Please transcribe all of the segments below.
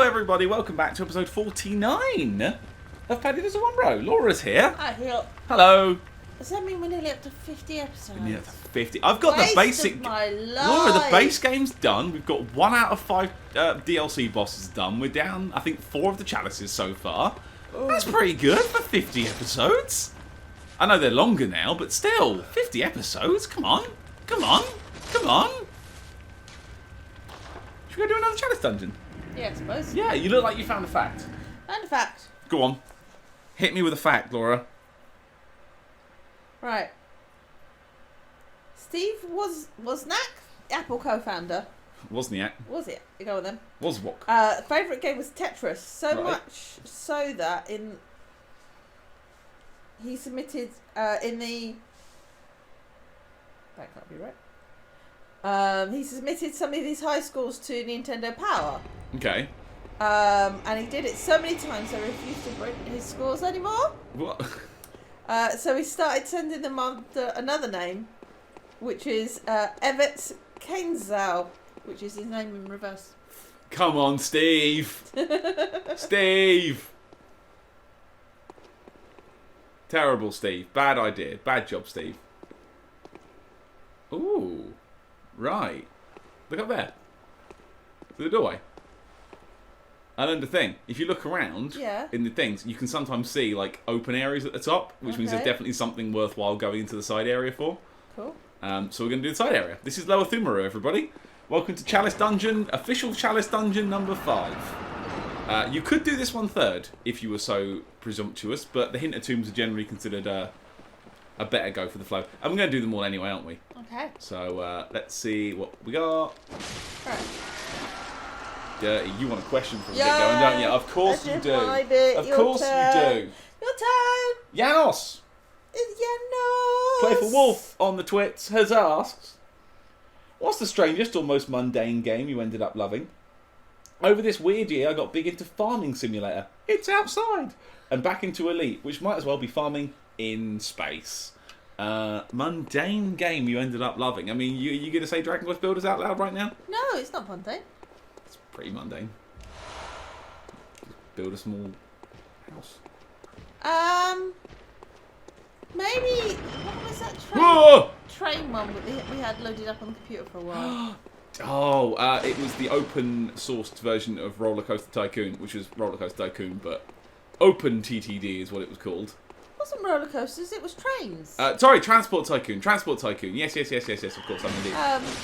everybody, welcome back to episode 49 of Paddy Does a One Row. Laura's here. Hi, Hill. Hello. Does that mean we're nearly up to 50 episodes? Yeah, 50. I've got the basic. Of my life. Laura, the base game's done. We've got 1 out of 5 DLC bosses done. We're down, I think, 4 of the chalices so far. Ooh. That's pretty good for 50 episodes. I know they're longer now, but still, 50 episodes. Come on. Come on. Come on. Should we go do another chalice dungeon? Yeah, I suppose. Yeah, you look like you found a fact. Found a fact. Go on. Hit me with a fact, Laura. Right. Steve Wozniak, Apple co-founder. Wozniak. Was it? You go with them. Wozwok. Favourite game was Tetris. So Right. much so that he submitted in the... That can't be right. He submitted some of his high scores to Nintendo Power. Okay. And he did it so many times they refused to print his scores anymore. What? So he started sending them on to another name, which is Evet Kenzel, which is his name in reverse. Come on, Steve. Steve. Terrible, Steve. Bad idea. Bad job, Steve. Ooh. Right. Look up there. To the doorway. I learned a thing. If you look around in the things, you can sometimes see like open areas at the top, which means there's definitely something worthwhile going into the side area for. Cool. So we're going to do the side area. This is Lower Thumaru, everybody. Welcome to Chalice Dungeon, official Chalice Dungeon number 5. You could do this one third if you were so presumptuous, but the Hinter Tombs are generally considered a better go for the flow. And we're going to do them all anyway, aren't we? Okay. So let's see what we got. Right. Dirty, you want a question from the get-going, don't you? Of course you do. Of course you do. Your turn. Janos! It's Janos. Playful Wolf on the twits has asked, what's the strangest or most mundane game you ended up loving? Over this weird year, I got big into Farming Simulator. It's outside. And back into Elite, which might as well be farming in space. Mundane game you ended up loving. I mean, you going to say Dragon Quest Builders out loud right now? No, it's not mundane. It's pretty mundane. Build a small house. Maybe, what was that train one that we had loaded up on the computer for a while? Oh, it was the open sourced version of Roller Coaster Tycoon, which was Roller Coaster Tycoon, but Open TTD is what it was called. It wasn't roller coasters, it was trains. Sorry, Transport Tycoon. Transport Tycoon. Yes, of course, I'm indeed.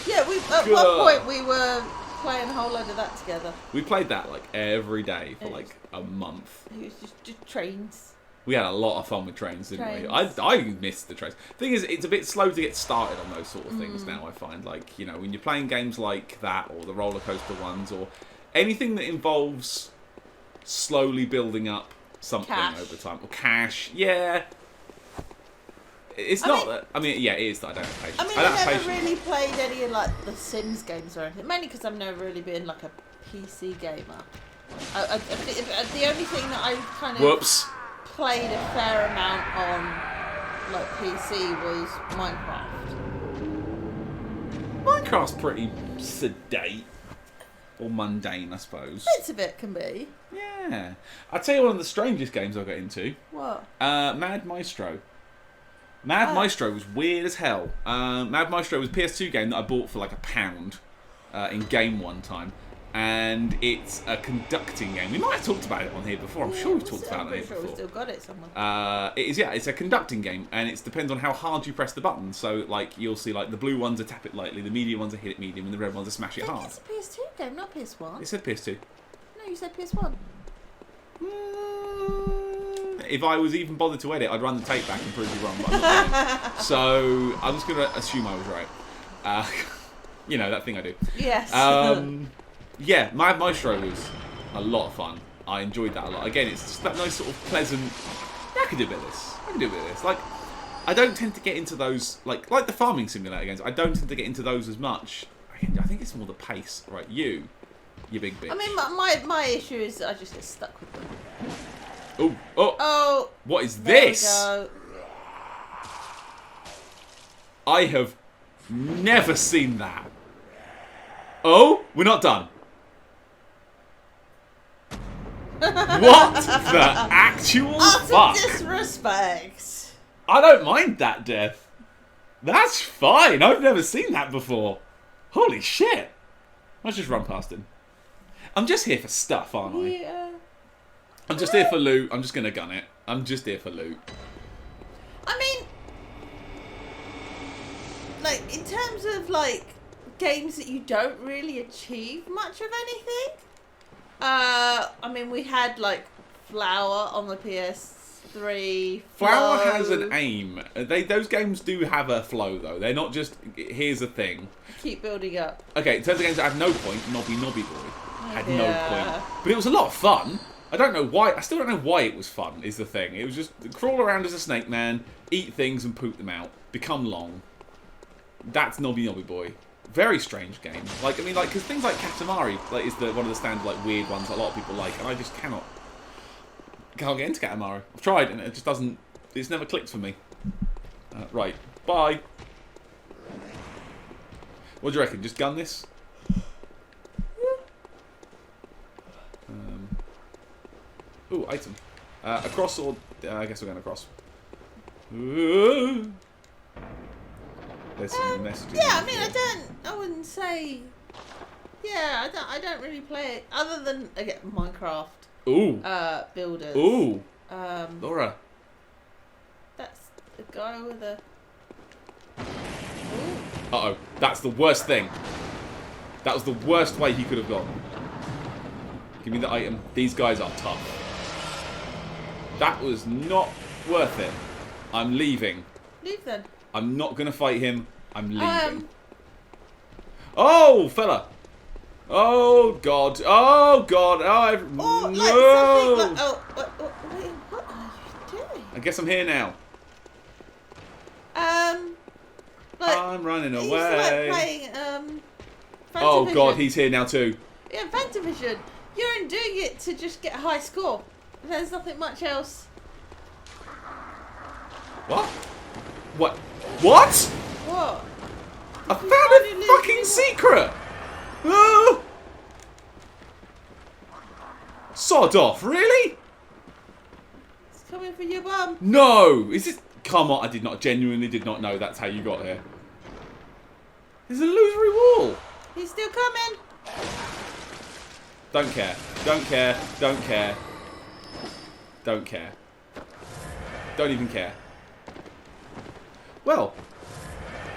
Yeah, at one point we were playing a whole load of that together. We played that like every day for like a month. It was just trains. We had a lot of fun with trains, didn't we? I missed the trains. Thing is, it's a bit slow to get started on those sort of things now, I find. Like, you know, when you're playing games like that, or the roller coaster ones, or anything that involves slowly building up something over time. Or cash, yeah. It's not that... I mean, yeah, it is that I don't have patience. I mean, I've never really played any of, like, the Sims games or anything. Mainly because I've never really been, like, a PC gamer. The only thing that I kind of... played a fair amount on like PC was Minecraft. Minecraft's pretty sedate or mundane, I suppose. Bits of it can be. Yeah. I'll tell you one of the strangest games I got into. What? Mad Maestro. Mad Maestro was weird as hell. Mad Maestro was a PS2 game that I bought for like £1 in Game one time. And it's a conducting game. We might have talked about it on here before. I'm sure we've talked about it before. I'm pretty sure we still got it somewhere. It is, yeah. It's a conducting game, and it depends on how hard you press the button. So, like, you'll see, like, the blue ones are tap it lightly, the medium ones are hit it medium, and the red ones are smash it hard. It's a PS2 game, not PS1. It said PS2. No, you said PS1. If I was even bothered to edit, I'd run the tape back and prove you wrong, but I'm not going. So, I'm just going to assume I was right. You know, that thing I do. Yes. Yeah, Mad Maestro was a lot of fun. I enjoyed that a lot. Again, it's just that nice sort of pleasant... Yeah, I can do a bit of this. I can do a bit of this. Like, I don't tend to get into those... Like the Farming Simulator games, I don't tend to get into those as much. I think it's more the pace. Right, you big bitch. I mean, my issue is I just get stuck with them. Oh! What is this? There we go. I have never seen that. Oh, we're not done. What the actual fuck? Disrespect. I don't mind that death. That's fine. I've never seen that before. Holy shit. Let's just run past him. I'm just here for stuff, aren't I? Yeah. I'm just here for loot. I'm just going to gun it. I'm just here for loot. I mean, like, in terms of, like, games that you don't really achieve much of anything, I mean, we had, like, Flower on the PS3. Flower has an aim. Those games do have a flow, though. They're not just, here's a thing. Keep building up. Okay, in terms of games that have no point, Nobby Boy had no point. But it was a lot of fun. I don't know why. I still don't know why it was fun, is the thing. It was just crawl around as a snake man, eat things and poop them out, become long. That's Nobby Boy. Very strange game. Like, I mean, like, because things like Katamari like, is one of the standard, like, weird ones that a lot of people like, and I just can't get into Katamari. I've tried, and it just doesn't. It's never clicked for me. Right. Bye. What do you reckon? Just gun this? Ooh, item. Across or... I guess we're going across. There's some messages. Yeah, I mean, I wouldn't say... Yeah, I don't really play it, other than, again, Minecraft. Ooh. Builders. Ooh. Laura. That's the guy with a... Uh-oh. That's the worst thing. That was the worst way he could have gone. Give me the item. These guys are tough. That was not worth it. I'm leaving. Leave then. I'm not going to fight him. I'm leaving. Oh, fella. Oh, God. Oh, God. Oh, no. Like something like... wait, what are you doing? I guess I'm here now. Like, I'm running away. He's like playing, oh, Fantavision. God, he's here now too. Yeah, Fantavision. You're only doing it to just get a high score. There's nothing much else. What? What? What? What? I found a fucking secret! Oh! Sod off, really? It's coming for your bum. No! Is this... Come on, genuinely did not know that's how you got here. There's an illusory wall! He's still coming! Don't care. Don't care. Don't care. Don't care. Don't even care. Well,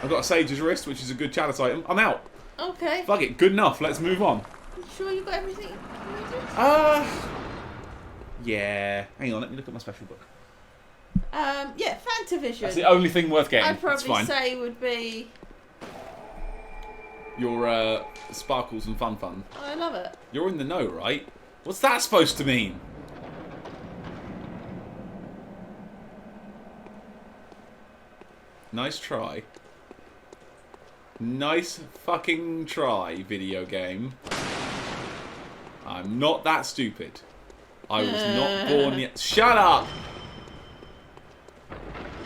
I've got a Sage's Wrist, which is a good chalice item. I'm out. Okay. Fuck it. Good enough. Let's move on. You sure you got everything? Yeah. Hang on, let me look at my special book. Yeah, Fantavision. That's the only thing worth getting. I'd probably say would be... Your, Sparkles and Fun. I love it. You're in the know, right? What's that supposed to mean? Nice try. Nice fucking try, video game. I'm not that stupid. I was not born yet. Shut up!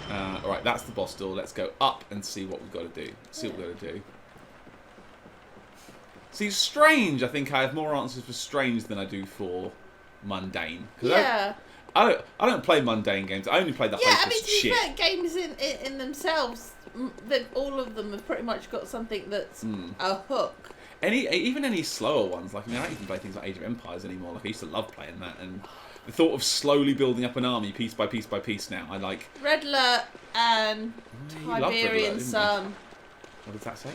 Alright, that's the boss door. Let's go up and see what we've got to do. See what we've got to do. See, Strange, I think I have more answers for Strange than I do for Mundane. Yeah. I don't play mundane games. I only play the hopeless shit. Yeah, I mean, to be fair, games in themselves, all of them have pretty much got something that's a hook. Even any slower ones, like, I mean, I don't even play things like Age of Empires anymore. Like, I used to love playing that, and the thought of slowly building up an army piece by piece by piece now, I like... Red Alert and Tiberian Sun. What does that say?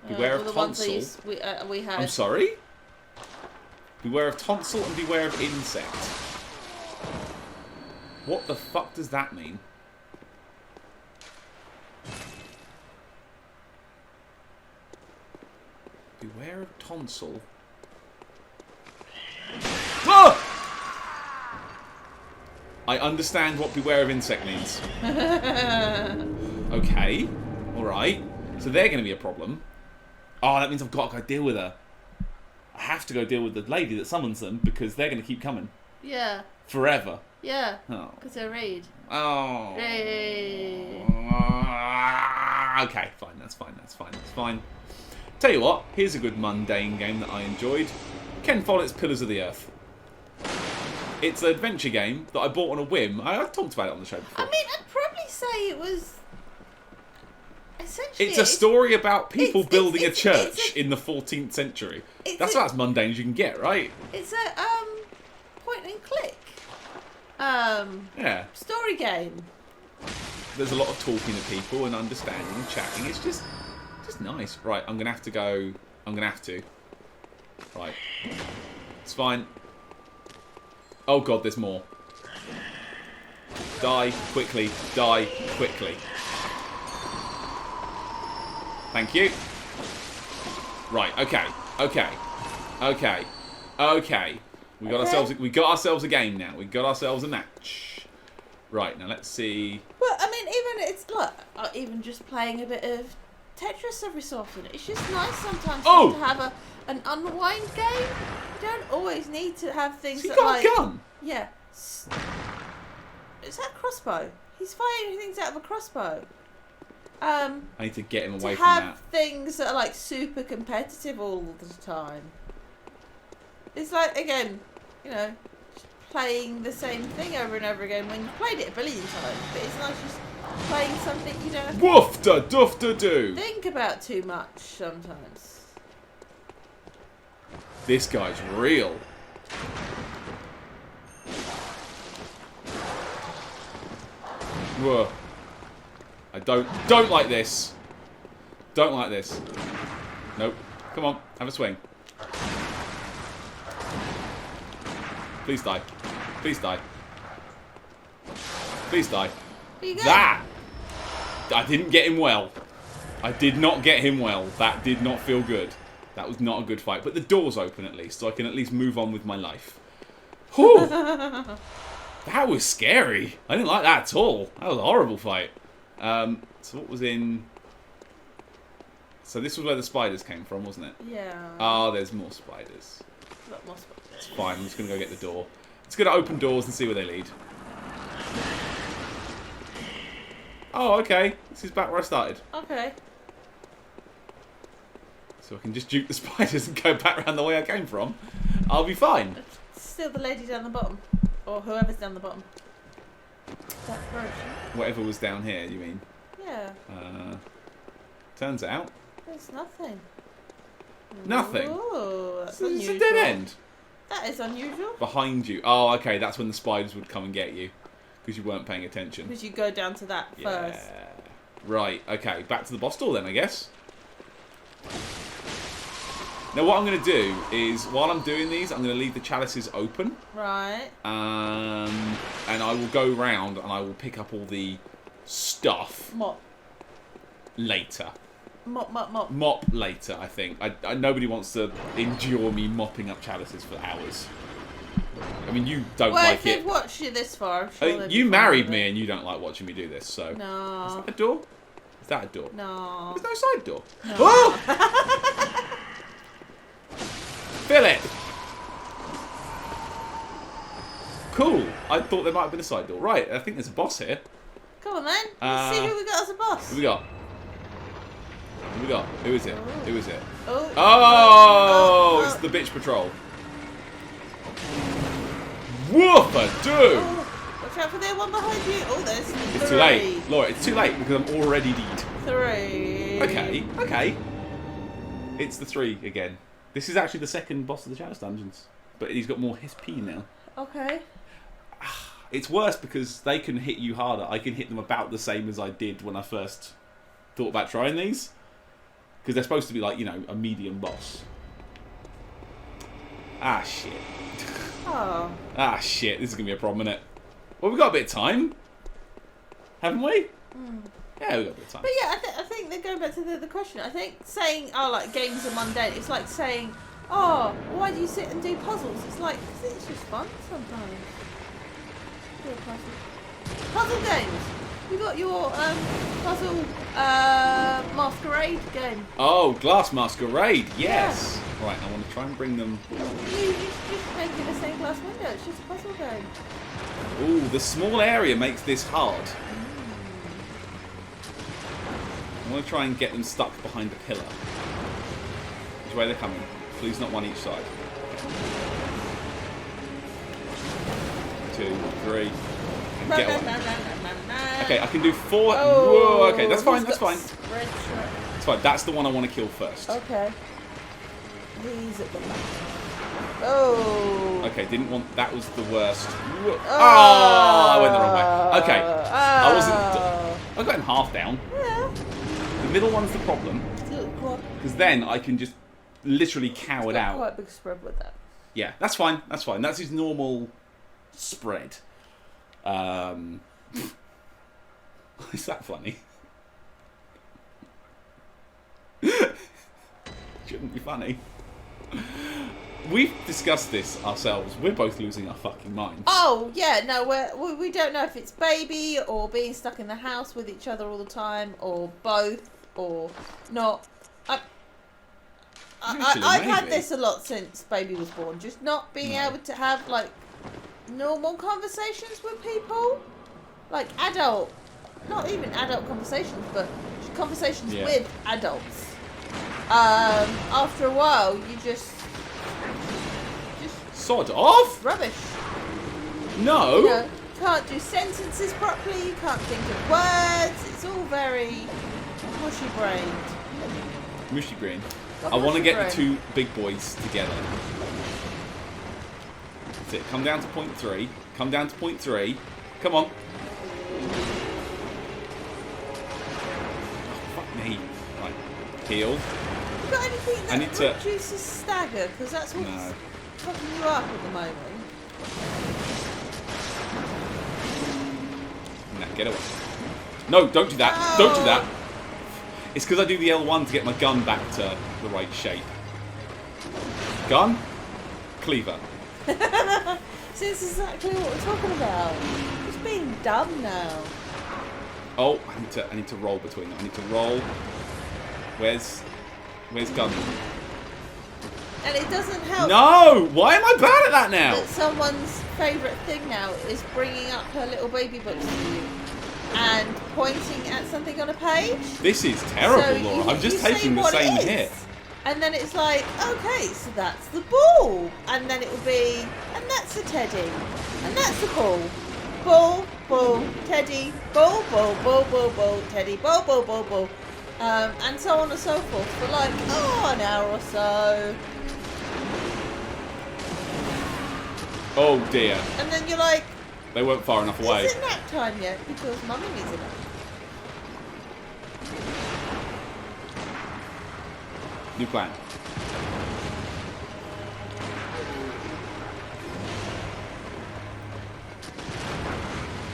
Beware of tonsil. We had. I'm sorry? Beware of tonsil and beware of insect. What the fuck does that mean? Beware of tonsil. Ah! I understand what beware of insect means. Okay. Alright. So they're going to be a problem. Oh, that means I've got to go deal with her. I have to go deal with the lady that summons them because they're going to keep coming. Yeah. Forever. Yeah. Oh. Because they're raid. Oh. Raid. Okay, fine. That's fine. Tell you what, here's a good mundane game that I enjoyed. Ken Follett's Pillars of the Earth. It's an adventure game that I bought on a whim. I've talked about it on the show before. I mean, I'd probably say it was... Essentially, It's a story about people building a church in the 14th century. That's about as mundane as you can get, right? It's a point and click story game. There's a lot of talking to people and understanding and chatting. It's just nice. Right, I'm gonna have to go. I'm gonna have to. Right, it's fine. Oh god, there's more. Die quickly. Die quickly. Thank you. Right. Okay. Okay. Okay. Okay. We got ourselves a game now. We got ourselves a match. Right now, let's see. Well, I mean, even it's like even just playing a bit of Tetris every so often. It's just nice sometimes to have an unwind game. You don't always need to have things that got a gun. Yeah. Is that a crossbow? He's firing things out of a crossbow. I need to get him away from that. To that. have things that are like super competitive all the time. It's like, again, you know, just playing the same thing over and over again when you've played it a billion times. But it's nice just playing something you don't have to Woof-da-doof-da-doo. think about too much sometimes. This guy's real. Whoa. I don't like this. Don't like this. Nope. Come on, have a swing. Please die. Please die. Please die. That! I didn't get him well. I did not get him well. That did not feel good. That was not a good fight. But the door's open at least, so I can at least move on with my life. Whew! That was scary. I didn't like that at all. That was a horrible fight. So what was in... So this was where the spiders came from, wasn't it? Yeah. Oh, there's more spiders. A lot more spiders. It's fine, I'm just going to go get the door. It's going to open doors and see where they lead. Oh, okay. This is back where I started. Okay. So I can just juke the spiders and go back around the way I came from. I'll be fine. Still the lady down the bottom. Or whoever's down the bottom. That version. Whatever was down here, you mean? Yeah. Turns out... There's nothing. Nothing? Ooh, that's So it's unusual. a dead end. That is unusual. Behind you. Oh, okay, that's when the spiders would come and get you. Because you weren't paying attention. Because you go down to that first. Right, okay. Back to the boss door then, I guess. Now what I'm going to do is, while I'm doing these, I'm going to leave the chalices open. Right. And I will go round and I will pick up all the stuff. Mop. Later. Mop. Mop later, I think. Nobody wants to endure me mopping up chalices for hours. I mean, you don't like if it. they've watched you this far, I'm sure You married me and you don't like watching me do this, so... No. Is that a door? Is that a door? No. There's no side door. No. Oh! Fill it! Cool. I thought there might have been a side door. Right, I think there's a boss here. Come on then. Let's see who we got as a boss. Who we got? Who we got? Who is it? Ooh. Who is it? Oh. It's the bitch patrol. Woof-a-doo! Watch out for the one behind you. Oh, there's three. It's too late. Laura, it's too late because I'm already dead. 3. Okay. It's the 3 again. This is actually the second boss of the Chalice Dungeons. But he's got more SP now. Okay. It's worse because they can hit you harder. I can hit them about the same as I did when I first thought about trying these. Because they're supposed to be like, you know, a medium boss. Ah, shit. Oh. Ah, shit. This is going to be a problem, isn't it? Well, we've got a bit of time. Haven't we? Mm. Yeah, we've got a bit of time. But yeah, I think they're going back to the question. I think saying, oh, like, games are mundane, it's like saying, oh, why do you sit and do puzzles? It's like, because it's just fun sometimes. Do a puzzle. Puzzle games. You got your puzzle masquerade game. Oh, Glass Masquerade, yes. Yeah. Right, I want to try and bring them... You just make it a stained glass window. It's just a puzzle game. Ooh, the small area makes this hard. I want to try and get them stuck behind a pillar. Which way they're coming? Please not one each side. 2, 3. And get away. Na. Okay, I can do 4. Oh, whoa, okay, that's fine, that's fine. Spread shot. That's fine. That's the one I want to kill first. Okay. He's at the back. Oh. Okay, didn't want. That was the worst. Oh, I went the wrong way. Okay, I wasn't. I got him half down. Yeah. The middle one's the problem. Because then I can just literally cow it out. Quite a big spread with that. Yeah, that's fine. That's fine. That's his normal spread. Is that funny? Shouldn't be funny. We've discussed this ourselves. We're both losing our fucking minds. Oh, yeah, no, we don't know if it's baby or being stuck in the house with each other all the time or both or not. I've had this a lot since baby was born. Just not being able to have, like, normal conversations with people. Like, adult, not even adult conversations, but conversations with adults. After a while, you just sod off. Rubbish. No. You know, can't do sentences properly. You can't think of words. It's all very mushy-brained. Mushy brain. I want to get the two big boys together. That's it. Come down to point 3. Come down to point 3. Come on. Oh, fuck me. Right. Heal. You got anything that reduces stagger? Because that's what's fucking you up at the moment. Now, get away. No, don't do that. Oh. Don't do that. It's because I do the L1 to get my gun back to the right shape. Gun. Cleaver. See, this is exactly what we're talking about. Just being dumb now. Oh, I need to roll between them. I need to roll. Where's gun? And it doesn't help. No! Why am I bad at that now? That someone's favourite thing now is bringing up her little baby books to you and pointing at something on a page. This is terrible, so Laura. I'm just taking the same hit. And then it's like, okay, so that's the ball. And then it will be, and that's the teddy. And that's the ball. Ball, ball, teddy, ball, ball, ball, ball, ball, teddy, ball, ball, ball, ball. And so on and so forth for like, an hour or so. Oh dear. And then you're like, they weren't far enough away. Is it nap time yet? Because Mummy needs a nap. New plan.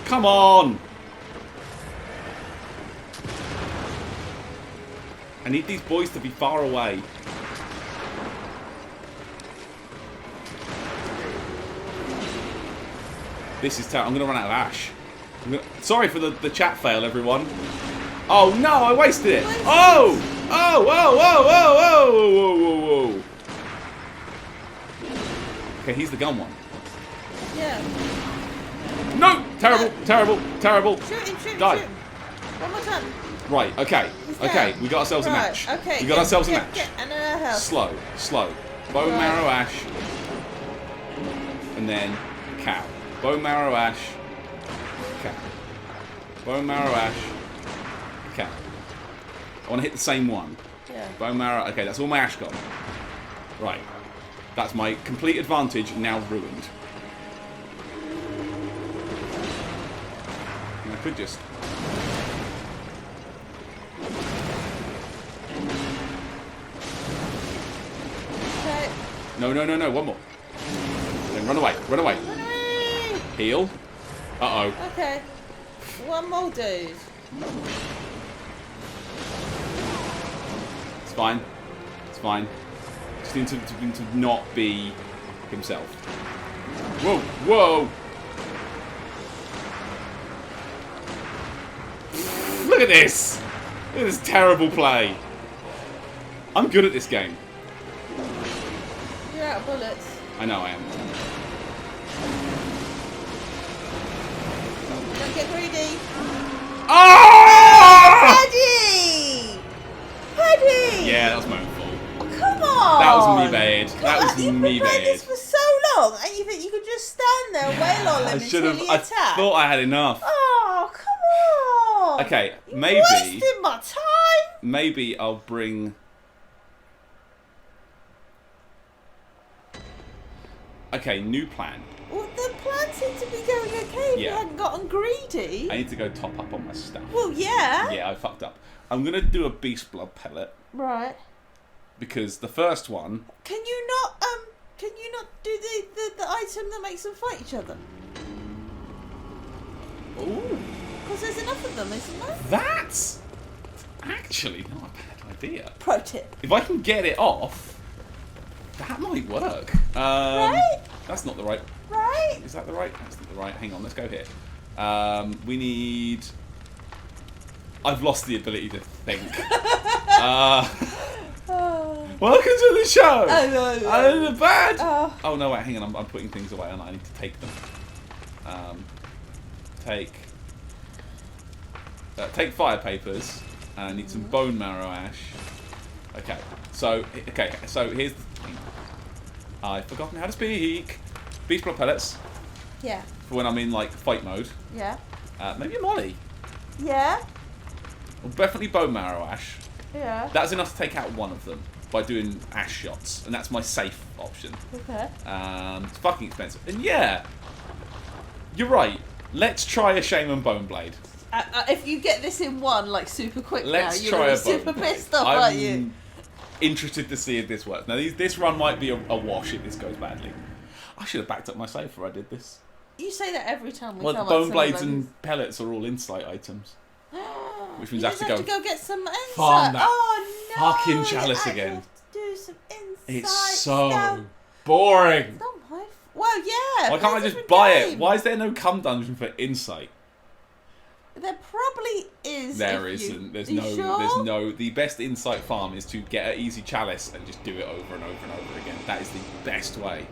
Come on! I need these boys to be far away. This is terrible. I'm going to run out of ash. Sorry for the chat fail, everyone. Oh, no, I wasted it. Oh! Oh, whoa, whoa, whoa, whoa, whoa, whoa, whoa. Okay, he's the gun one. Yeah. No! Terrible, terrible, terrible. Shoot him, shoot him, Die. shoot him. One more time. Right, okay. Okay, we got ourselves a match. Okay. We got ourselves a match. And slow, slow. Bone marrow ash. And then cow. Bone marrow ash. Cow. Bone marrow ash. Cow. I want to hit the same one. Yeah. Bone marrow. Okay, that's all my ash gone. Right. That's my complete advantage now ruined. And I could just... Okay. No, no, no, no. One more. Then run away. Run away. Run away. Heal. Uh-oh. Okay. One more, dude. It's fine. It's fine. Just need to not be himself. Whoa, whoa! Look at this! Look at this terrible play. I'm good at this game. You're out of bullets. I know I am. Don't get greedy. Oh! Paddy! Paddy! Yeah, that was my own fault. come on! That was me bad. That was You've me been playing bad. this for so long, and you think you could just stand there and wail on him until he I attacks? thought I had enough. Oh, come on! Okay, You're maybe. wasting my time. Maybe I'll bring. Okay, new plan. Well, the plan seemed to be going okay if you hadn't gotten greedy. I need to go top up on my stuff. Well, yeah. Yeah, I fucked up. I'm gonna do a beast blood pellet Right. because the first one. Can you not do the item that makes them fight each other? Ooh. Because there's enough of them, isn't there? That's actually not a bad idea. Pro tip. If I can get it off, that might work. Right? That's not the right. Right? Is that the right? That's not the right. Hang on, let's go here. We need. I've lost the ability to think. Welcome to the show. Oh, no. Bad. Oh. No, wait, hang on. I'm putting things away, and I need to take them. Take fire papers. And I need some bone marrow ash. Okay. So here's the thing. I've forgotten how to speak. Beast blood pellets. Yeah. For when I'm in like fight mode. Yeah. Maybe a molly. Yeah. Well, definitely bone marrow ash. Yeah. That's enough to take out one of them by doing ash shots, and that's my safe option. Okay. It's fucking expensive, and yeah, you're right. Let's try a Shaman Bone Blade. If you get this in one, like super quick Let's now, you're try gonna a be super Bone Blade. pissed off, aren't you? I'm interested to see if this works. Now, this run might be a wash if this goes badly. I should have backed up my save before I did this. You say that every time we Well, come up bone to blades some of and pellets are all insight items. Which means you I have just to have to go get some insight. farm that Oh no! fucking chalice you again. have to do some insight. It's so stuff. boring. It's not my well, yeah. Why can't I just buy it? Why is there no cum dungeon for insight? There probably is. There isn't. There's you no. sure? There's no. The best insight farm is to get an easy chalice and just do it over and over and over again. That is the best way.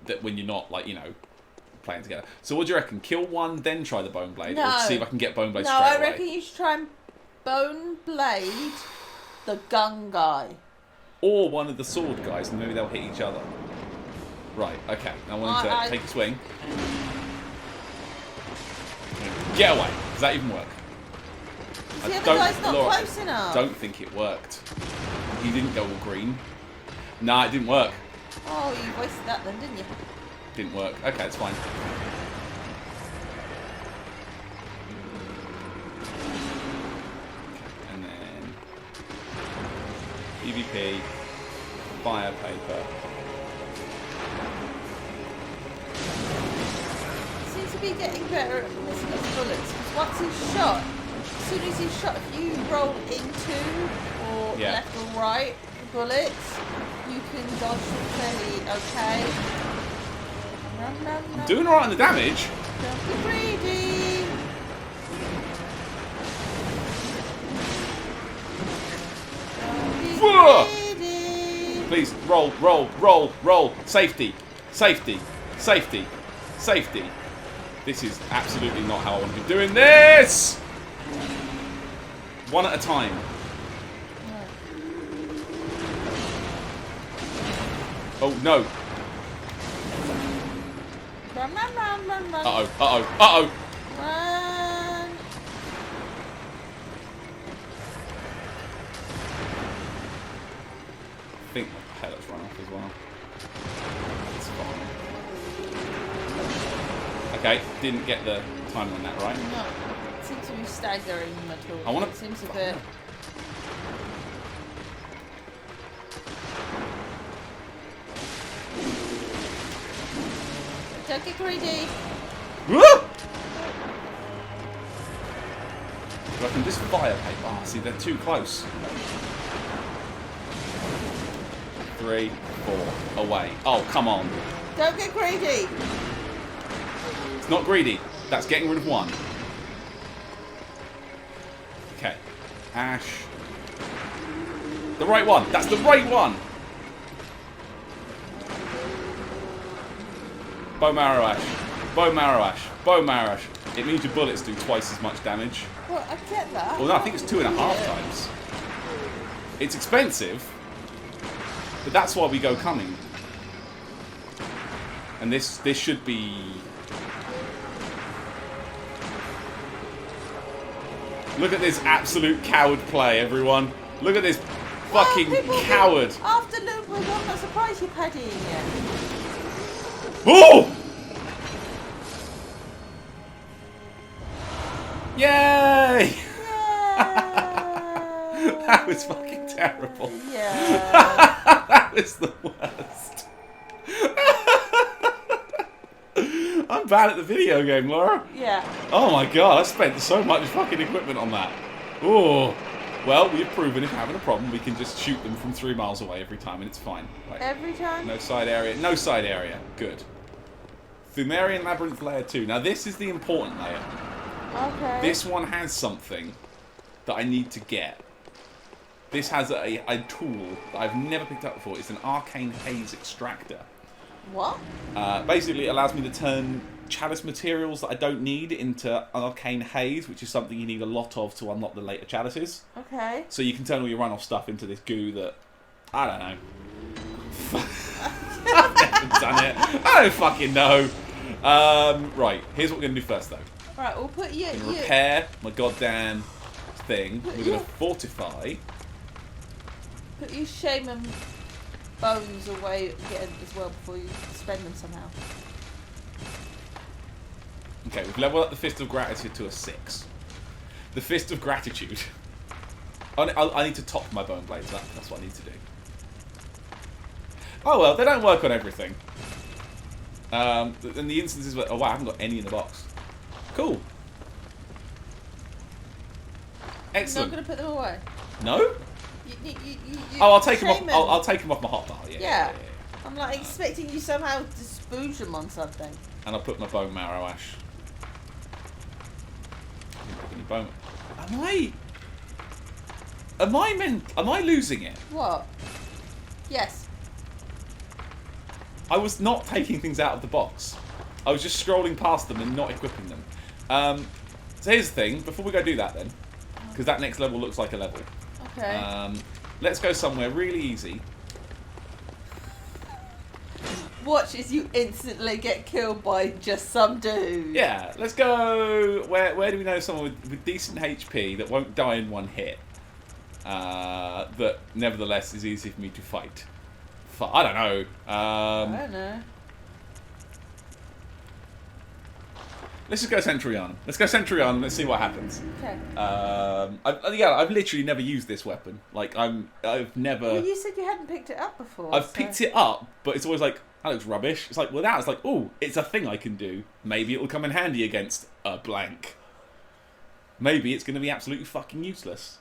That when you're not playing together. So what do you reckon? Kill one, then try the bone blade, or see if I can get bone blade straight away? No, I reckon you should try and bone blade the gun guy. Or one of the sword guys, and maybe they'll hit each other. Right. Okay. I want him to take a swing. Get away. Does that even work? The other guy's not close enough. Don't think it worked. He didn't go all green. Nah, it didn't work. Oh, you wasted that then, didn't you? Didn't work. Okay, it's fine. And then PvP, fire paper. Seems to be getting better at missing his bullets. Because once he's shot, as soon as he's shot, if you roll into or left or right bullets, you can dodge them fairly okay. I'm doing alright on the damage. Don't be greedy. Don't be greedy. Please, roll, roll, roll, roll. Safety, safety, safety, safety. This is absolutely not how I want to be doing this. One at a time. Oh no. Run, run, run, run, run. Uh-oh, uh-oh, uh-oh. Run. I think my pellet's run off as well. It's fine. Okay, didn't get the timing on that right. No, it seems to be staggering my talk. I want to. It seems a bit. Don't get greedy. Woo! I can just fire paper. Oh, see, they're too close. 3, 4, away. Oh, come on. Don't get greedy. It's not greedy. That's getting rid of one. Okay. Ash. The right one. That's the right one. Bow marrow ash. Bow marrow ash. Bow marrow ash. It means your bullets do twice as much damage. Well, I get that. Well, no, I think it's 2.5 times. It's expensive, but that's why we go cunning. And this should be... Look at this absolute coward play, everyone. Look at this fucking coward. After Luke, I'm not surprised you're paddying it. Oh! Yay! That was fucking terrible. Yeah. That was the worst. I'm bad at the video game, Laura. Yeah. Oh my god, I spent so much fucking equipment on that. Oh. Well, we've proven if you're having a problem, we can just shoot them from 3 miles away every time and it's fine. Right. Every time? No side area. No side area. Good. Thumerian Labyrinth Layer 2. Now this is the important layer. Okay. This one has something that I need to get. This has a tool that I've never picked up before. It's an Arcane Haze Extractor. What? Basically, it allows me to turn chalice materials that I don't need into Arcane Haze, which is something you need a lot of to unlock the later chalices. Okay. So you can turn all your runoff stuff into this goo that... I don't know. I've never done it. I don't fucking know. Right, here's what we're going to do first, though. Right, we'll put you... Repair my goddamn thing. We're going to fortify. Put your shaman bones away again as well before you spend them somehow. Okay, we've leveled up the Fist of Gratitude to a 6. The Fist of Gratitude. I need to top my bone blades up. That's what I need to do. Oh well, they don't work on everything. In the instances where... Oh wow, I haven't got any in the box. Cool. Excellent. You're not going to put them away? No? You I'll take them off. I'll take them off my hotbar. Yeah. I'm like expecting you somehow to spooge them on something. And I'll put my bone marrow ash. Bone. Am I losing it? What? Yes. I was not taking things out of the box. I was just scrolling past them and not equipping them. So here's the thing. Before we go do that then, because that next level looks like a level. Okay. Let's go somewhere really easy. Watch as you instantly get killed by just some dude. Yeah, let's go... Where do we know someone with decent HP that won't die in one hit? That nevertheless is easy for me to fight. I don't know. I don't know. Let's just go Centurion. Let's go Centurion and let's see what happens. Okay. I've literally never used this weapon. Like, I've never... Well, you said you hadn't picked it up before. I've picked it up, but it's always like, that looks rubbish. It's like, without, it's like, oh, it's a thing I can do. Maybe it will come in handy against a blank. Maybe it's going to be absolutely fucking useless.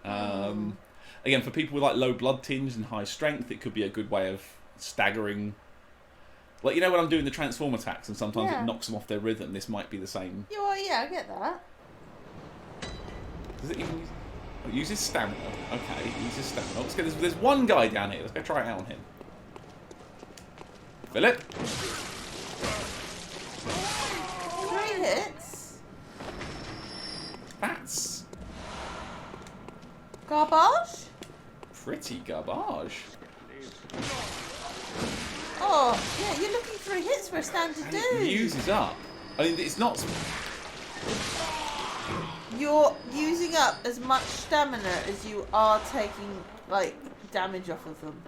Again, for people with like low blood tinge and high strength, it could be a good way of staggering. Like, you know when I'm doing the transform attacks and sometimes it knocks them off their rhythm, this might be the same. Yeah, well, yeah, I get that. Does it even use... Oh, it uses stamina. Okay, it uses stamina. Let's go, there's one guy down here. Let's go try it out on him. Philip? 3 hits? That's... Garbage? pretty garbage. Oh, yeah, you're looking 3 hits for a standard dude. It uses up. I mean, it's not... You're using up as much stamina as you are taking, like, damage off of them.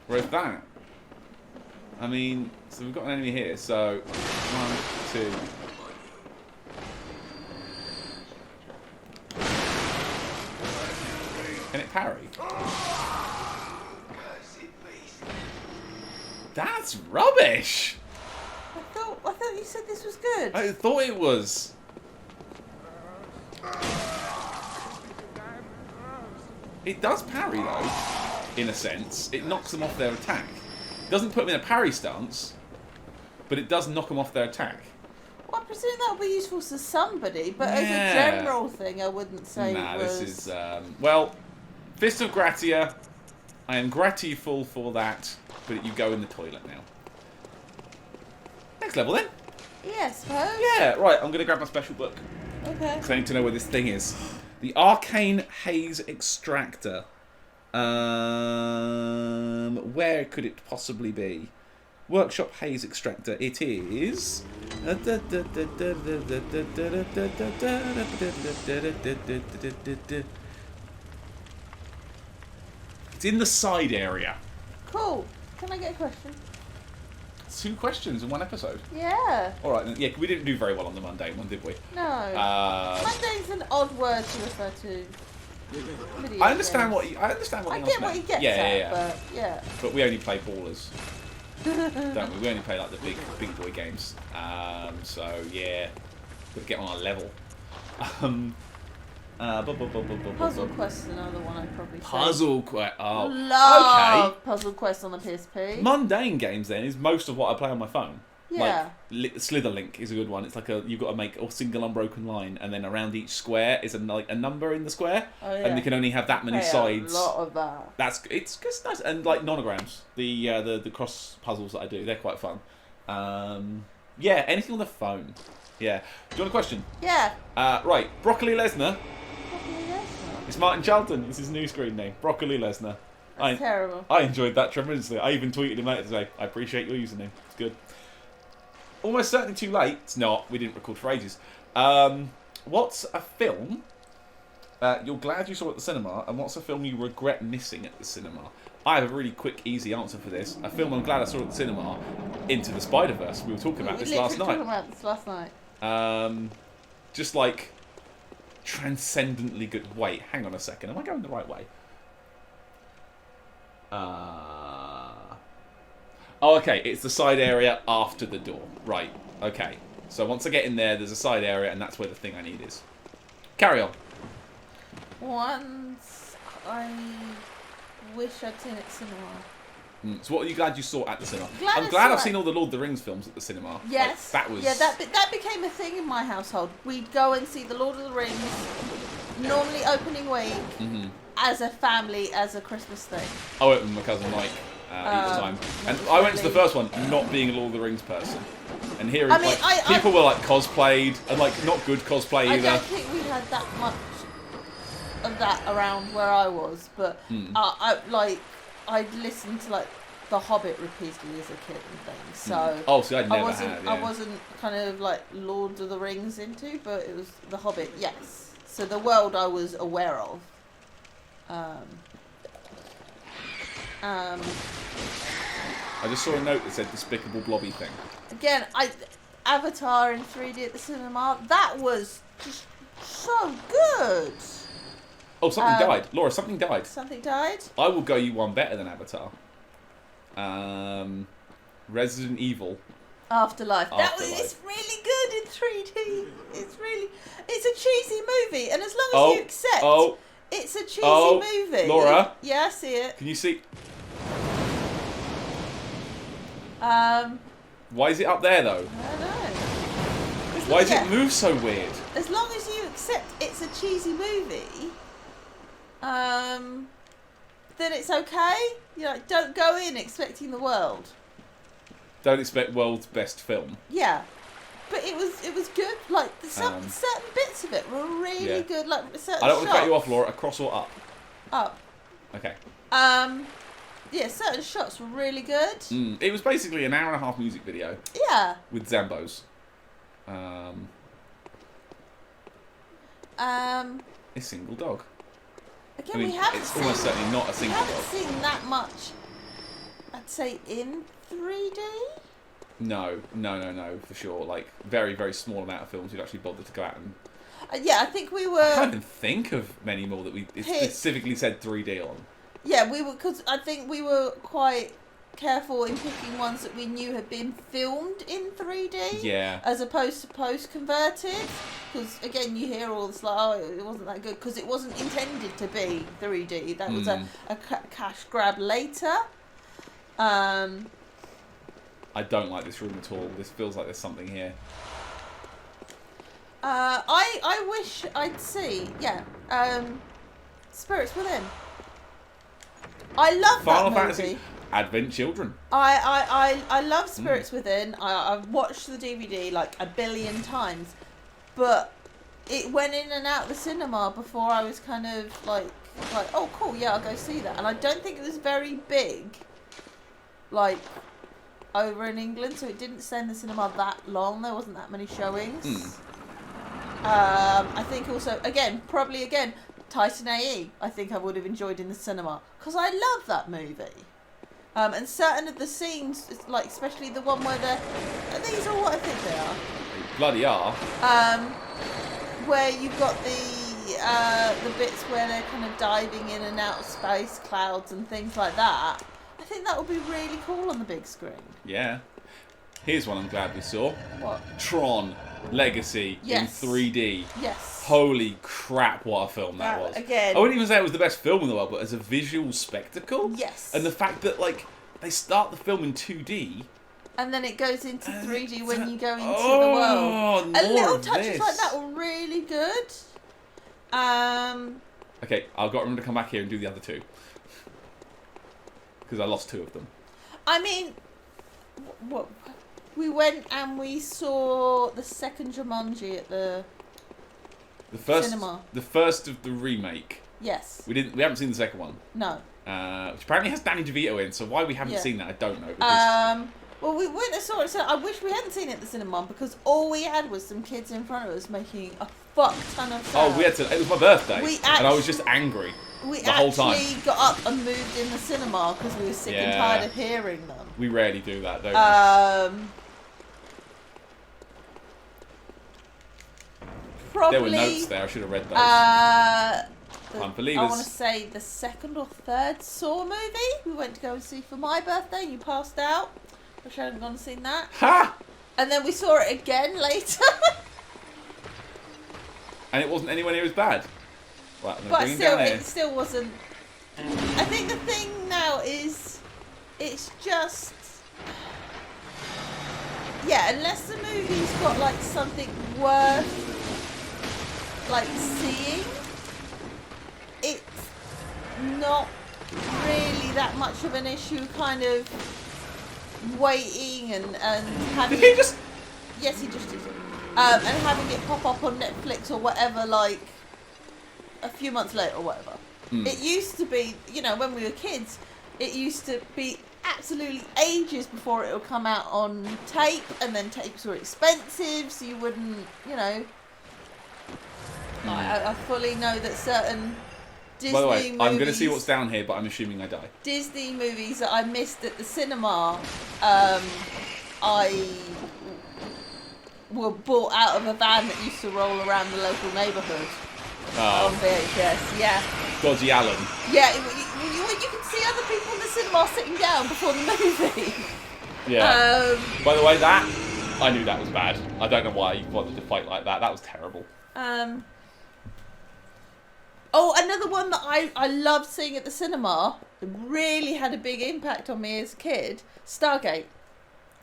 Whereas that... I mean, so we've got an enemy here, so... 1, 2... Can it parry? That's rubbish! I thought you said this was good. I thought it was. It does parry though, in a sense. It knocks them off their attack. It doesn't put them in a parry stance, but it does knock them off their attack. Well, I presume that would be useful to somebody, but as a general thing, I wouldn't say nah, it was... this is... well, Fist of Gratia. I am grateful for that, but you go in the toilet now. Next level then. Yeah, I suppose. Yeah, right, I'm going to grab my special book. Okay. Because I need to know where this thing is. The Arcane Haze Extractor. Where could it possibly be? Workshop Haze Extractor. It is. It's in the side area. Cool. Can I get a question? 2 questions in one episode. Yeah. All right. Yeah, we didn't do very well on the mundane one, did we? No. Mundane's an odd word to refer to. I understand games. what you, I understand what I you get what he gets at, but yeah. But we only play ballers, don't we? We only play like the big boy games. So yeah, gotta get on our level. Puzzle Quest is another one I'd probably say. Puzzle Quest. Oh, Love okay. Puzzle Quest on the PSP. Mundane games then is most of what I play on my phone. Yeah. Like Slitherlink is a good one. It's like you've got to make a single unbroken line, and then around each square is a number in the square, and you can only have that many sides. A lot of that. It's just nice, and like nonograms, the cross puzzles that I do, they're quite fun. Yeah, anything on the phone. Yeah. Do you want a question? Yeah. Right, Broccoli Lesnar. Broccoli Lesnar. It's Martin Charlton. It's his new screen name, Broccoli Lesnar. That's terrible. I enjoyed that tremendously. I even tweeted him later today. I appreciate your username. It's good. Almost certainly too late. It's not. We didn't record for ages. What's a film you're glad you saw at the cinema, and what's a film you regret missing at the cinema? I have a really quick, easy answer for this. A film I'm glad I saw at the cinema, Into the Spider-Verse. We were talking about this last night. Just like transcendently good. Wait, hang on a second. Am I going the right way? Oh, okay. It's the side area after the door. Right. Okay. So once I get in there, there's a side area, and that's where the thing I need is. Carry on. Once I wish I'd seen it cinema. So what are you glad you saw at the cinema? I'm glad I've seen all the Lord of the Rings films at the cinema. Yes. Like, that was... Yeah, that became a thing in my household. We'd go and see the Lord of the Rings, normally opening week, as a family, as a Christmas thing. I went with my cousin Mike each time. And I went to the first one not being a Lord of the Rings person. And hearing people were like cosplayed, and like not good cosplay either. I don't think we had that much of that around where I was, but I'd listened to like The Hobbit repeatedly as a kid and things. So see, I wasn't kind of like Lord of the Rings into, but it was The Hobbit, yes. So the world I was aware of. I just saw a note that said Despicable Blobby thing. Again, Avatar in 3D at the cinema. That was just so good. Oh, something died. Laura, something died. Something died? I will go you one better than Avatar. Resident Evil. Afterlife. It's really good in 3D. It's a cheesy movie, and as long as you accept it's a cheesy movie. Laura? Yeah, I see it. Can you see? Why is it up there though? I don't know. Why does it move so weird? As long as you accept it's a cheesy movie, then it's okay. You know, don't go in expecting the world. Don't expect world's best film. Yeah, but it was good. Like certain bits of it were really good. Like certain I don't want to cut you off, Laura. Across or up? Up. Okay. Yeah, certain shots were really good. It was basically an hour and a half music video. Yeah. With Zambos. A single dog. Again, it's almost certainly not a single dog. We haven't seen that much, I'd say, in 3D? No, for sure. Like, very, very small amount of films you'd actually bother to go out and... yeah, I think we were... I can't even think of many more that we specifically said 3D on. Yeah, we were, because I think we were quite careful in picking ones that we knew had been filmed in 3D. Yeah. As opposed to post-converted. Because, again, you hear all this, like, oh, it wasn't that good. Because it wasn't intended to be 3D. That was a cash grab later. I don't like this room at all. This feels like there's something here. I wish I'd see, Spirits Within. I love Final that movie. Fantasy Advent Children. I love Spirits Within. I've watched the DVD like a billion times, but it went in and out of the cinema before I was kind of like, oh, cool, yeah, I'll go see that. And I don't think it was very big, like, over in England, so it didn't stay in the cinema that long. There wasn't that many showings. I think also, probably Titan AE, I think I would have enjoyed in the cinema, because I love that movie. And certain of the scenes, like especially the one where are these all what I think they are? Bloody are. Where you've got the bits where they're kind of diving in and out of space, clouds and things like that. I think that would be really cool on the big screen. Yeah. Here's one I'm glad we saw. What? Tron Legacy in 3D. Yes. Holy crap, what a film that was. Again. I wouldn't even say it was the best film in the world, but as a visual spectacle. Yes. And the fact that, like, they start the film in 2D. And then it goes into 3D when you go into the world. And little touches like that were really good. Okay, I've got to remember to come back here and do the other two. Because I lost 2 of them. I mean, we went and we saw the second Jumanji at the cinema. The first of the remake. Yes. We haven't seen the second one. No. Which apparently has Danny DeVito in, so why we haven't seen that, I don't know. Well, we went and saw it, so I wish we hadn't seen it at the cinema, because all we had was some kids in front of us making a fuck ton of sound. Oh, it was my birthday, and I was just angry the whole time. We actually got up and moved in the cinema because we were sick and tired of hearing them. We rarely do that, don't we? Probably, there were notes there, I should have read those. Unbelievers. I want to say the second or third Saw movie we went to go and see for my birthday, and you passed out. Wish I hadn't gone and seen that. Ha! And then we saw it again later. And it wasn't anywhere near as bad. Well, but still, it still wasn't. I think the thing now is, it's just, unless the movie's got like something worth like seeing, it's not really that much of an issue. Kind of waiting and having. Did he just? Yes, he just did it. And having it pop up on Netflix or whatever, like a few months later or whatever. It used to be, when we were kids, it used to be absolutely ages before it would come out on tape, and then tapes were expensive, so you wouldn't, I fully know that certain Disney By the way, movies, I'm going to see what's down here, but I'm assuming I die. Disney movies that I missed at the cinema, I were bought out of a van that used to roll around the local neighbourhood on VHS. Yeah. Dodgy Allen. Yeah, you can see other people in the cinema sitting down before the movie. Yeah. By the way, I knew that was bad. I don't know why you bothered to fight like that. That was terrible. Oh, another one that I loved seeing at the cinema, really had a big impact on me as a kid, Stargate.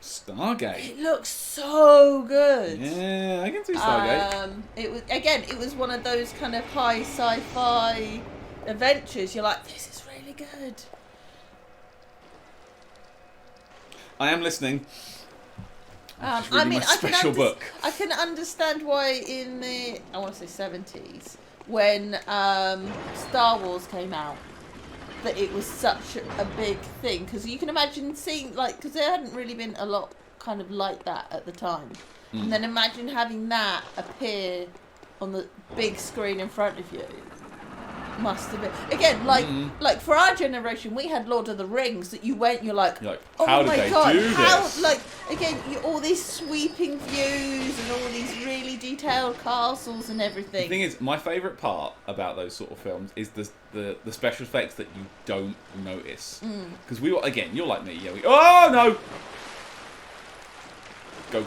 Stargate? It looks so good. Yeah, I can see Stargate. It was one of those kind of high sci-fi adventures. You're like, this is really good. I am listening. I can understand why in the, I want to say 70s, when Star Wars came out, that it was such a big thing, because you can imagine seeing, like, because there hadn't really been a lot kind of like that at the time, and then imagine having that appear on the big screen in front of you. Must have been again, like for our generation, we had Lord of the Rings that you're like, oh how my did they god, do this? Like again, all these sweeping views and all these really detailed castles and everything. The thing is, my favourite part about those sort of films is the special effects that you don't notice, because we were, again, you're like me, oh no, go.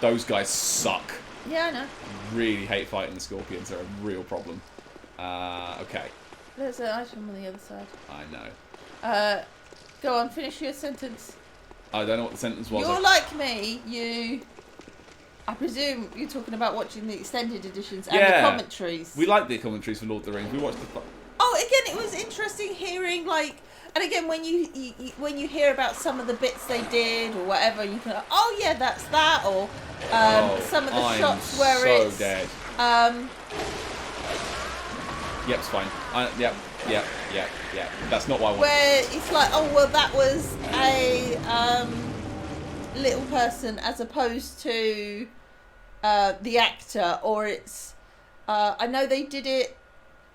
Those guys suck. Yeah, I know. Really hate fighting the scorpions. They're a real problem. Okay. There's an item on the other side. I know. Go on, finish your sentence. I don't know what the sentence was. You're like me. I presume you're talking about watching the extended editions and the commentaries. We like the commentaries for Lord of the Rings. We watched the... Oh, again, it was interesting hearing, like, And again, when you hear about some of the bits they did or whatever, you can oh yeah, that's that, or some of the shots where so it's dead. Yep, it's fine. Yep. That's not what I want. Where it's like, oh well, that was a little person as opposed to the actor, or it's. I know they did it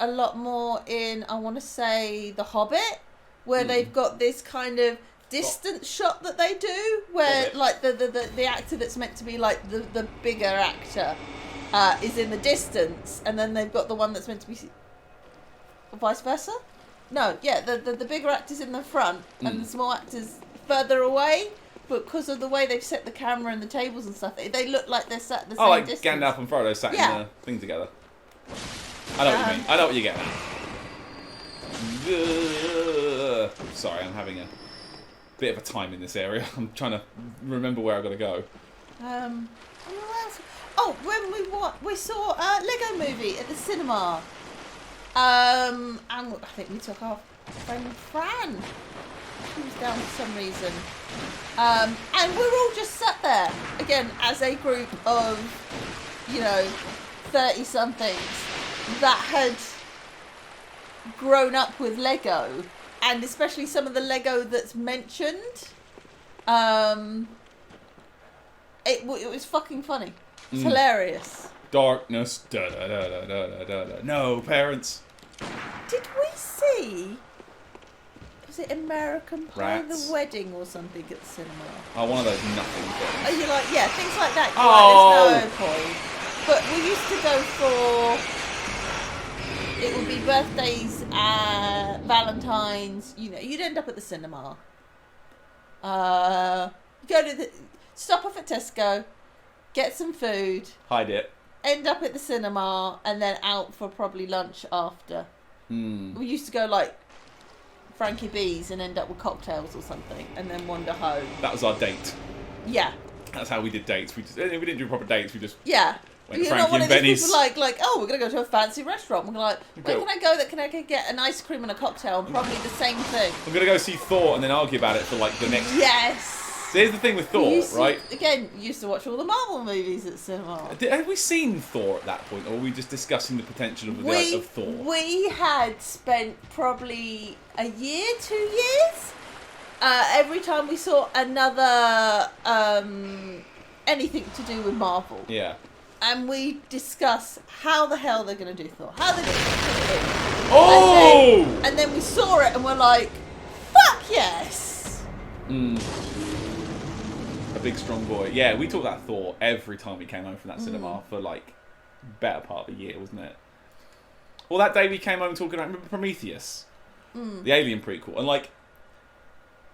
a lot more in, I want to say, The Hobbit, where they've got this kind of distant shot that they do, where like the actor that's meant to be like the bigger actor is in the distance, and then they've got the one that's meant to be vice versa. No, yeah, the bigger actor's in the front and the small actor's further away, but because of the way they've set the camera and the tables and stuff, they look like they're sat at the same distance. Gandalf and Frodo sat in the thing together. I know what you mean. I know what you're getting at. Sorry, I'm having a bit of a time in this area. I'm trying to remember where I've got to go. Where else? Oh, when we saw a Lego Movie at the cinema. And I think we took our friend Fran. She was down for some reason. And we were all just sat there, again, as a group of, 30-somethings that had grown up with Lego. And especially some of the Lego that's mentioned. It was fucking funny. It's hilarious. Darkness. Da, da, da, da, da, da, da. No, parents. Did we see? Was it American Pie Rats. the Wedding or something at the cinema? Oh, one of those nothing things. Are you like, yeah, things like that? Oh. Like, there's no point. But we used to go for. It would be birthdays, Valentine's. You'd end up at the cinema. Stop off at Tesco, get some food. Hide it. End up at the cinema and then out for probably lunch after. We used to go like Frankie B's and end up with cocktails or something and then wander home. That was our date. Yeah. That's how we did dates. We didn't do proper dates. We just went to You're not Frankie one and of these Benny's. people like, oh, we're going to go to a fancy restaurant. We're like, where can I go that can I get an ice cream and a cocktail and probably the same thing? I'm going to go see Thor and then argue about it for like the next... Yes! So here's the thing with Thor, right? Again, used to watch all the Marvel movies at the cinema. Have we seen Thor at that point, or were we just discussing the potential of Thor? We had spent probably a year, 2 years, every time we saw another anything to do with Marvel. Yeah. And we discuss how the hell they're going to do Thor, how they're going to do it. Oh! And then we saw it and we're like, fuck yes! A big strong boy. Yeah, we talked about Thor every time we came home from that cinema for like better part of a year, wasn't it? Well, that day we came home talking about, remember Prometheus? The Alien prequel. And like,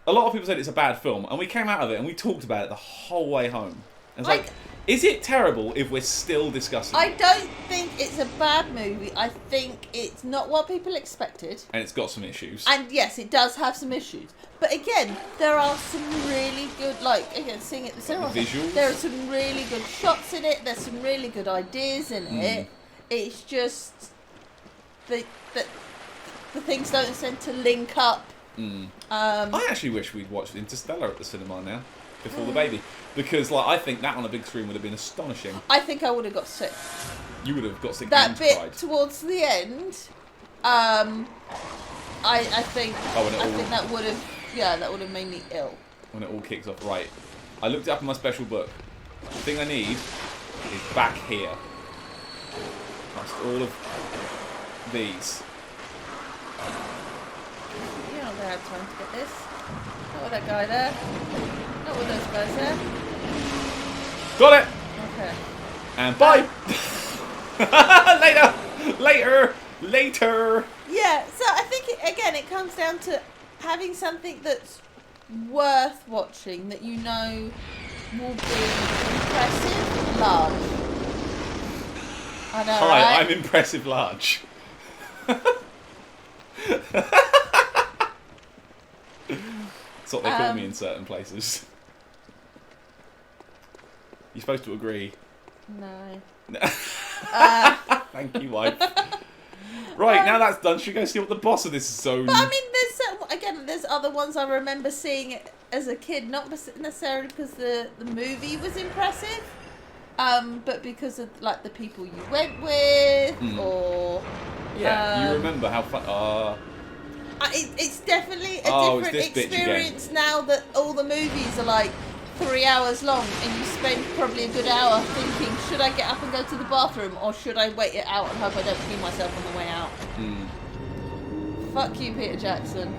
a lot of people said it's a bad film, and we came out of it and we talked about it the whole way home. And it's like, is it terrible if we're still discussing I it? don't think it's a bad movie. I think it's not what people expected. And it's got some issues. And yes, it does have some issues. But again, there are some really good, seeing it at the cinema. The visuals? There are some really good shots in it. There's some really good ideas in it. It's just the things don't tend to link up. I actually wish we'd watched Interstellar at the cinema now, before the baby. Because I think that on a big screen would have been astonishing. I think I would have got sick. You would have got sick That and bit cried. towards the end, I think that would have made me ill. When it all kicks off. Right. I looked it up in my special book. The thing I need is back here. Past all of these. You don't have time to get this. Not with that guy there. Not with those guys there. Got it! Okay. And bye! Later! Yeah, so I think, it comes down to having something that's worth watching, that you know will be impressive, large. I know, Hi, right? I'm impressive large. That's what they call me in certain places. You're supposed to agree. No. Thank you, wife. Right, now that's done. Should we go see what the boss of this zone... But I mean, there's again, there's other ones I remember seeing it as a kid, not necessarily because the movie was impressive, but because of like the people you went with, or you remember how fun. It's definitely a different experience now that all the movies are like 3 hours long, and you spend probably a good hour thinking, should I get up and go to the bathroom, or should I wait it out and hope I don't pee myself on the way out? Fuck you, Peter Jackson.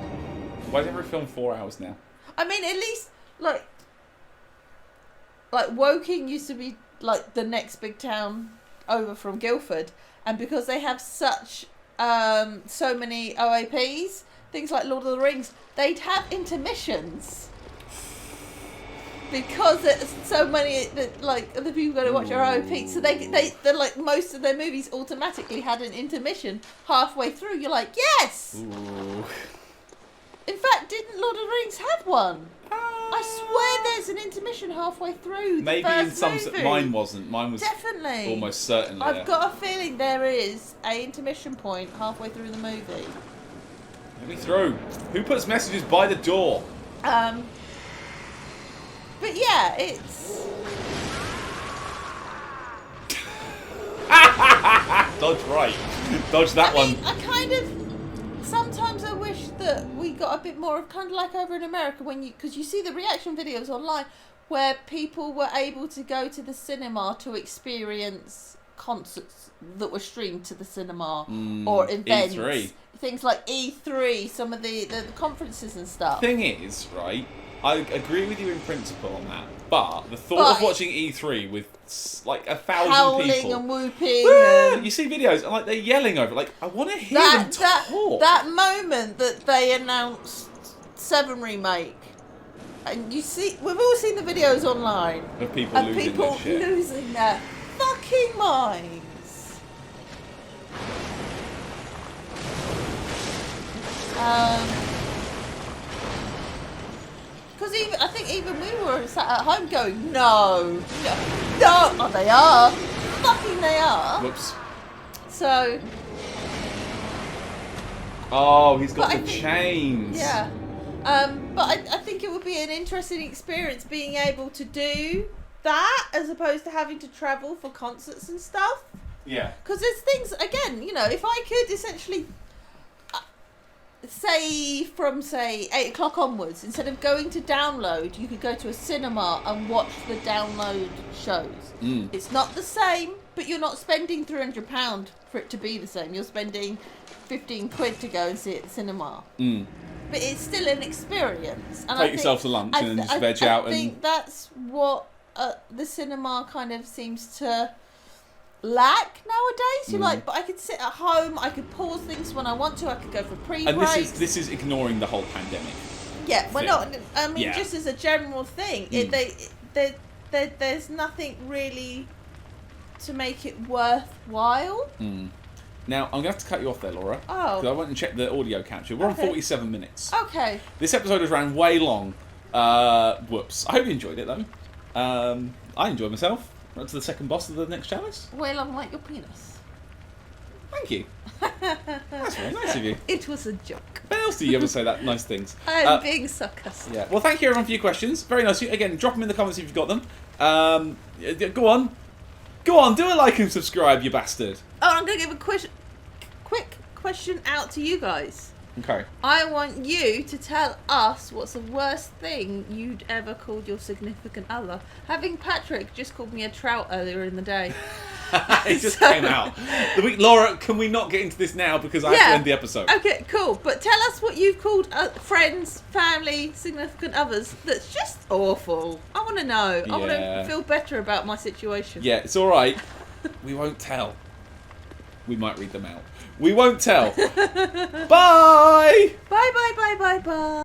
Why is every film 4 hours now? I mean, at least like Woking used to be like the next big town over from Guildford, and because they have such so many OAPs, things like Lord of the Rings, they'd have intermissions because there's so many like other people go to watch our OAP, so they're like most of their movies automatically had an intermission halfway through. You're like, yes. Ooh. In fact, didn't Lord of the Rings have one? I swear there's an intermission halfway through. Maybe in some. Mine wasn't. Mine was definitely almost certainly. I've got a feeling there is a intermission point halfway through the movie. Let me through. Who puts messages by the door? But yeah, it's. Dodge right. Dodge that one. I kind of. Sometimes I wish that we got a bit more of kind of like over in America because you see the reaction videos online where people were able to go to the cinema to experience concerts that were streamed to the cinema or events. E3. Things like E3, some of the conferences and stuff. Thing is, right, I agree with you in principle on that, but the thought of watching E3 with like 1,000 howling people and whooping, you see videos and like they're yelling over it. Like, I want to hear them talk. That moment that they announced 7 Remake, and you see, we've all seen the videos online of people losing their fucking minds. Because I think even we were sat at home going, no, oh, they are, fucking they are. Whoops. So. Oh, he's got the chains. Yeah. But I think it would be an interesting experience being able to do that as opposed to having to travel for concerts and stuff. Yeah. Because there's things, again, you know, if I could essentially. Say from 8 o'clock onwards, instead of going to download, you could go to a cinema and watch the download shows. It's not the same, but you're not spending £300 for it to be the same. You're spending 15 quid to go and see it at the cinema. But it's still an experience. And Take yourself to lunch and just veg out. I think that's what the cinema kind of seems to lack nowadays. You're like, but I could sit at home, I could pause things when I want to, I could go for pre-breaks. And this is ignoring the whole pandemic. Yeah, we're not. I mean, just as a general thing, there's nothing really to make it worthwhile. Now, I'm going to have to cut you off there, Laura. Oh. Because I went and checked the audio capture. We're on 47 minutes. Okay. This episode has ran way long. Whoops. I hope you enjoyed it, though. I enjoyed myself. Right to the second boss of the next challenge. Way long like your penis. Thank you. That's very nice of you. It was a joke. When else do you ever say that nice things? I'm being sarcastic. Yeah. Well, thank you everyone for your questions. Very nice. Again, drop them in the comments if you've got them. Go on. Go on. Do a like and subscribe, you bastard. Oh, I'm going to give a quick question out to you guys. Okay. I want you to tell us what's the worst thing you'd ever called your significant other. Having Patrick just called me a trout earlier in the day. It just came out. Laura, can we not get into this now because I have to end the episode? Okay, cool. But tell us what you've called friends, family, significant others that's just awful. I want to know. I want to feel better about my situation. Yeah, it's all right. We won't tell. We might read them out. We won't tell. Bye! Bye.